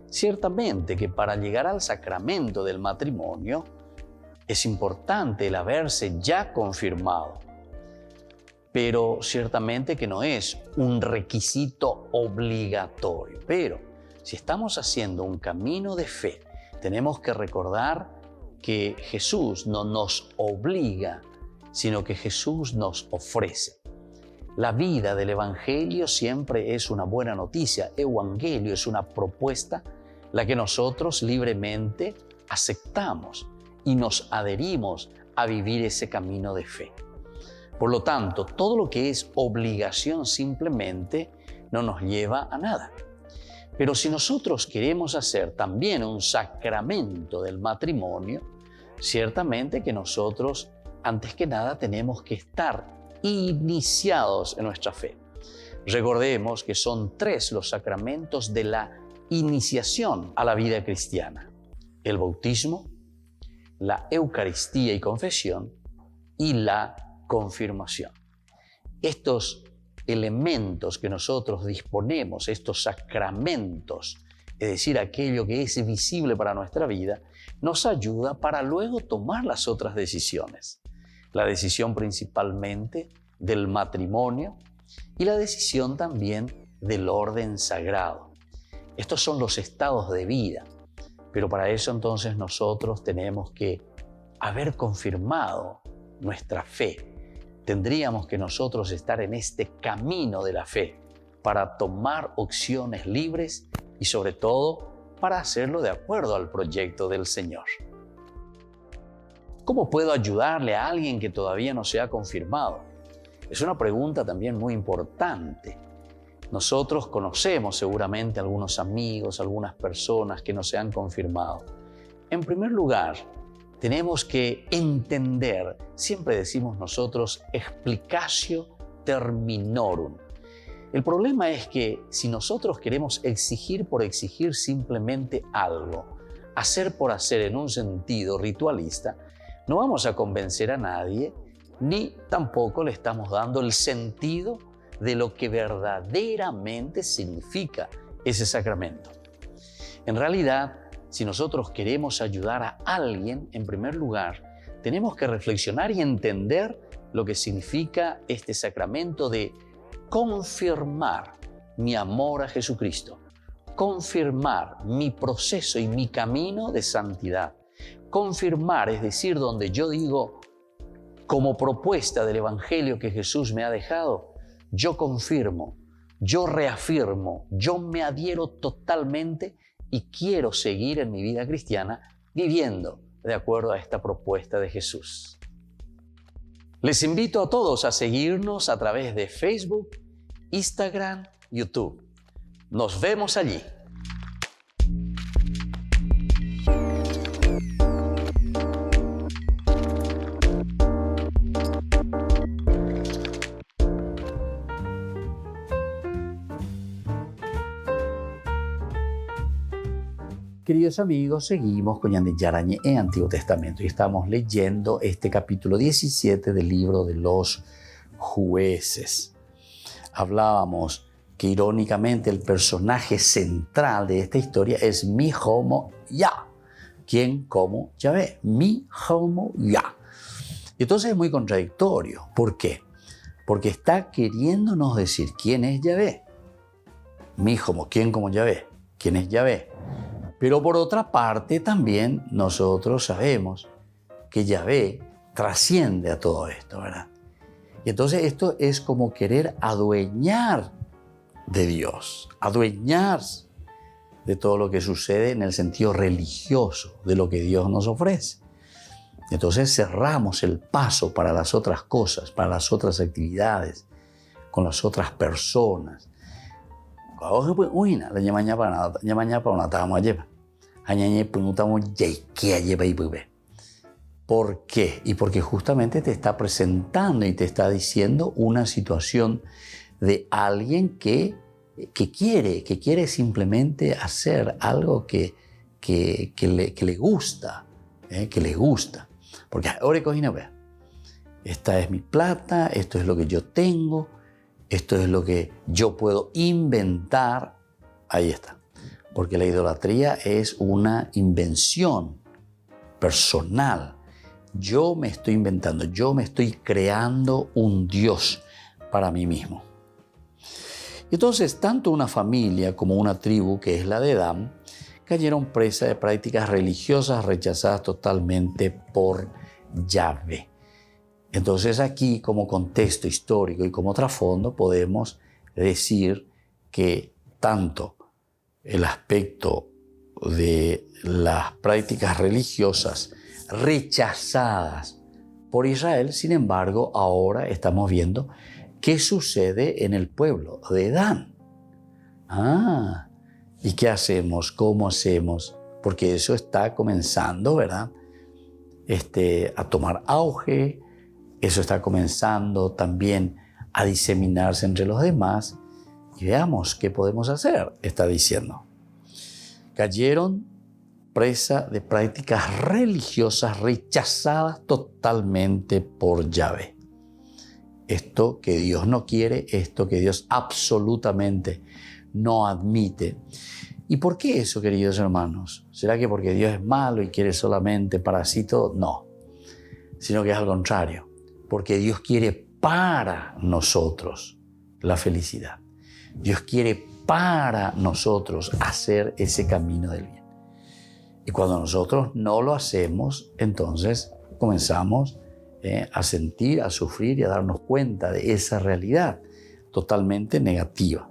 Ciertamente que para llegar al sacramento del matrimonio es importante el haberse ya confirmado, pero ciertamente que no es un requisito obligatorio. Pero si estamos haciendo un camino de fe, tenemos que recordar que Jesús no nos obliga, sino que Jesús nos ofrece. La vida del Evangelio siempre es una buena noticia. Evangelio es una propuesta la que nosotros libremente aceptamos y nos adherimos a vivir ese camino de fe. Por lo tanto, todo lo que es obligación simplemente no nos lleva a nada. Pero si nosotros queremos hacer también un sacramento del matrimonio, ciertamente que nosotros, antes que nada, tenemos que estar iniciados en nuestra fe. Recordemos que son 3 los sacramentos de la iniciación a la vida cristiana: el bautismo, la Eucaristía y confesión y la confirmación. Estos elementos que nosotros disponemos, estos sacramentos, es decir, aquello que es visible para nuestra vida, nos ayuda para luego tomar las otras decisiones. La decisión principalmente del matrimonio y la decisión también del orden sagrado. Estos son los estados de vida, pero para eso entonces nosotros tenemos que haber confirmado nuestra fe. Tendríamos que nosotros estar en este camino de la fe para tomar opciones libres y sobre todo para hacerlo de acuerdo al proyecto del Señor. ¿Cómo puedo ayudarle a alguien que todavía no se ha confirmado? Es una pregunta también muy importante. Nosotros conocemos seguramente algunos amigos, algunas personas que no se han confirmado. En primer lugar, tenemos que entender, siempre decimos nosotros, explicatio terminorum. El problema es que si nosotros queremos exigir por exigir simplemente algo, hacer por hacer en un sentido ritualista, no vamos a convencer a nadie, ni tampoco le estamos dando el sentido de lo que verdaderamente significa ese sacramento. En realidad, si nosotros queremos ayudar a alguien, en primer lugar, tenemos que reflexionar y entender lo que significa este sacramento de confirmar mi amor a Jesucristo, confirmar mi proceso y mi camino de santidad. Confirmar, es decir, donde yo digo, como propuesta del Evangelio que Jesús me ha dejado, yo confirmo, yo reafirmo, yo me adhiero totalmente y quiero seguir en mi vida cristiana viviendo de acuerdo a esta propuesta de Jesús. Les invito a todos a seguirnos a través de Facebook, Instagram, YouTube. Nos vemos allí. Queridos amigos, seguimos con Ñande Yarañe en Antiguo Testamento y estamos leyendo este capítulo 17 del libro de los Jueces. Hablábamos que irónicamente el personaje central de esta historia es Mi Homo Ya, quien como Yahvé, Mi Homo Ya. Y entonces es muy contradictorio. ¿Por qué? Porque está queriéndonos decir quién es Yahvé. Mi hijo, ¿quién como Yahvé? ¿Quién es Yahvé? Pero por otra parte también nosotros sabemos que Yahvé trasciende a todo esto, ¿verdad? Y entonces esto es como querer adueñar de Dios, adueñarse de todo lo que sucede en el sentido religioso de lo que Dios nos ofrece. Entonces cerramos el paso para las otras cosas, para las otras actividades, con las otras personas. ¿Por qué? Y porque justamente te está presentando y te está diciendo una situación de alguien que quiere simplemente hacer algo que le gusta, que le gusta. Porque ahora cogina, vea, esta es mi plata, esto es lo que yo tengo, esto es lo que yo puedo inventar. Ahí está. Porque la idolatría es una invención personal. Yo me estoy inventando, yo me estoy creando un Dios para mí mismo. Entonces, tanto una familia como una tribu, que es la de Dan, cayeron presa de prácticas religiosas rechazadas totalmente por Yahvé. Entonces aquí, como contexto histórico y como trasfondo, podemos decir que tanto el aspecto de las prácticas religiosas rechazadas por Israel, sin embargo, ahora estamos viendo qué sucede en el pueblo de Dan. ¿Y qué hacemos? ¿Cómo hacemos? Porque eso está comenzando, ¿verdad? A tomar auge, eso está comenzando también a diseminarse entre los demás. Y veamos qué podemos hacer, está diciendo. Cayeron presa de prácticas religiosas rechazadas totalmente por Yahvé. Esto que Dios no quiere, esto que Dios absolutamente no admite. ¿Y por qué eso, queridos hermanos? ¿Será que porque Dios es malo y quiere solamente para sí todo? No, sino que es al contrario, porque Dios quiere para nosotros la felicidad. Dios quiere para nosotros hacer ese camino del bien. Y cuando nosotros no lo hacemos, entonces comenzamos a sentir, a sufrir y a darnos cuenta de esa realidad totalmente negativa.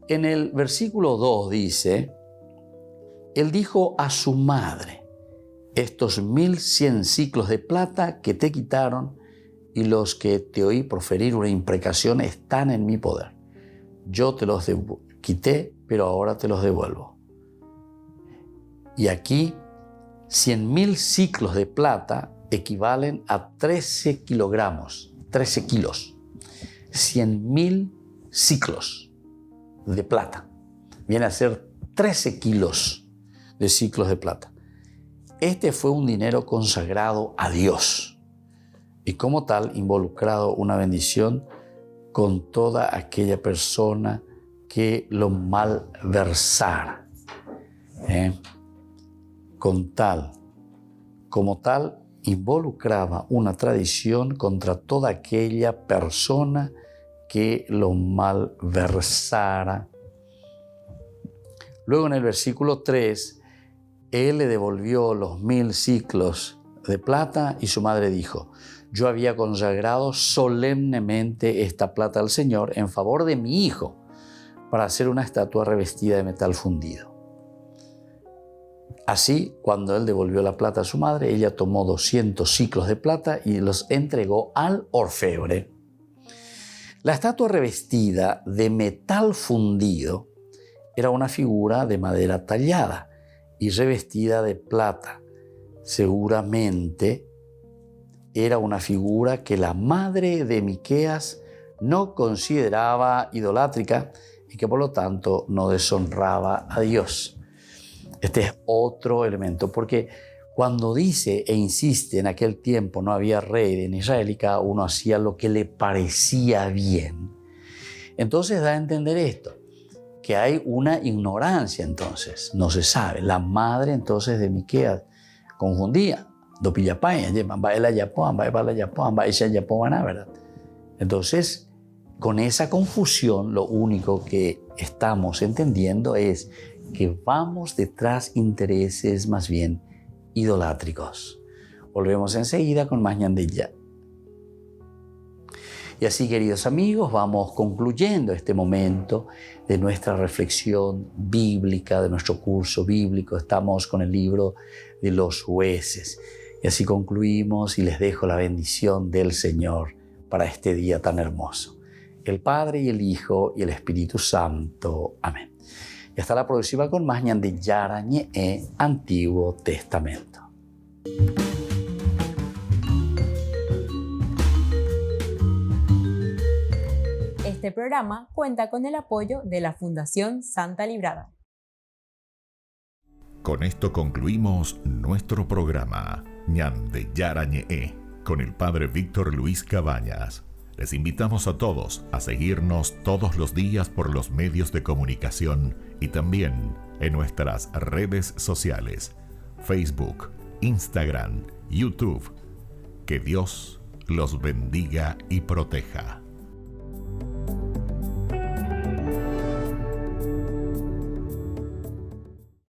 En el versículo 2 dice, él dijo a su madre, estos 1100 ciclos de plata que te quitaron y los que te oí proferir una imprecación están en mi poder. Yo te los quité, pero ahora te los devuelvo. Y aquí 100.000 ciclos de plata equivalen a 13 kilogramos, 13 kilos. 100.000 ciclos de plata. Viene a ser 13 kilos de ciclos de plata. Este fue un dinero consagrado a Dios y como tal involucrado una bendición con toda aquella persona que lo malversara. Como tal, involucraba una tradición contra toda aquella persona que lo malversara. Luego en el versículo 3, él le devolvió los 1000 ciclos de plata y su madre dijo, yo había consagrado solemnemente esta plata al Señor en favor de mi hijo para hacer una estatua revestida de metal fundido. Así, cuando él devolvió la plata a su madre, ella tomó 200 ciclos de plata y los entregó al orfebre. La estatua revestida de metal fundido era una figura de madera tallada y revestida de plata. Seguramente era una figura que la madre de Miqueas no consideraba idolátrica y que por lo tanto no deshonraba a Dios. Este es otro elemento, porque cuando dice e insiste en aquel tiempo no había rey en Israel y cada uno hacía lo que le parecía bien, entonces da a entender esto, que hay una ignorancia entonces, no se sabe. La madre entonces de Miqueas confundía do pillapaya, amba ela yapo, amba ela yapo, amba ella yapo, ¿verdad? Entonces, con esa confusión, lo único que estamos entendiendo es que vamos detrás intereses más bien idolátricos. Volvemos enseguida con más ñandilla. Y así, queridos amigos, vamos concluyendo este momento de nuestra reflexión bíblica, de nuestro curso bíblico. Estamos con el libro de los Jueces. Y así concluimos y les dejo la bendición del Señor para este día tan hermoso. El Padre y el Hijo y el Espíritu Santo. Amén. Y hasta la próxima con más ñandillara ñe Antiguo Testamento. Este programa cuenta con el apoyo de la Fundación Santa Librada. Con esto concluimos nuestro programa ñandillara ñe con el Padre Víctor Luis Cabañas. Les invitamos a todos a seguirnos todos los días por los medios de comunicación y también en nuestras redes sociales, Facebook, Instagram, YouTube. Que Dios los bendiga y proteja.